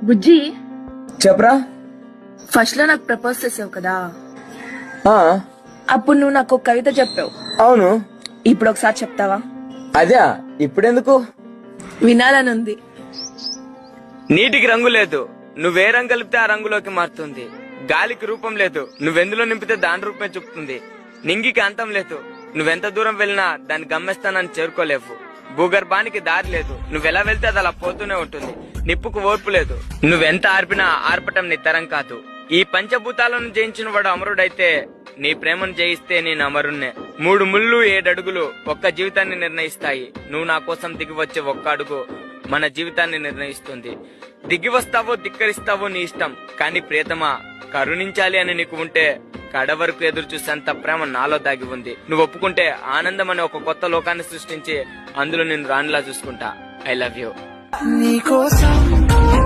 బుజ్జి, చెప్పరా. ఫస్ట్ లో నాకు ప్రపోజ్ చేసావు కదా, ఆ, అప్పుడు నువ్వు నాకు ఒక కవిత చెప్పావు. అవును. ఇప్పుడు ఒకసారి చెప్తావా? అదే ఇప్పుడెందుకు? వినాలనుంది. నీటికి రంగు లేదు, నువ్వే రంగు కలిపితే ఆ రంగులోకి మారుతుంది. గాలికి రూపం లేదు, నువ్వెందులో నింపితే దాని రూపమే చూపుతుంది. నింగికి అంతం లేదు, నువ్వెంత దూరం వెళ్ళినా దాని గమ్యస్థానాన్ని చేరుకోలేవు. భూగర్భానికి దారి లేదు, నువ్వెలా వెళ్తే అది అలా పోతూనే ఉంటుంది. నిప్పుకు ఓర్పు లేదు, నువ్వెంత ఆర్పినా ఆర్పటం నీ తరం కాదు. ఈ పంచభూతాలను జయించిన వాడు అమరుడైతే, నీ ప్రేమను జయిస్తే నేను అమరుణ్ణే. 3 ముళ్ళు 7 అడుగులు ఒక్క జీవితాన్ని నిర్ణయిస్తాయి. నువ్వు నా కోసం దిగి వచ్చే ఒక్క అడుగు మన జీవితాన్ని నిర్ణయిస్తుంది. దిగి వస్తావో ధిక్కరిస్తావో నీ ఇష్టం, కానీ ప్రియతమా కరుణించాలి అని నీకు ఉంటే కడ వరకు ఎదురు చూసేంత ప్రేమ నాలో దాగి ఉంది. నువ్వు ఒప్పుకుంటే ఆనందం అనే ఒక కొత్త లోకాన్ని సృష్టించి అందులో నేను రాణిలా చూసుకుంటా. I love you.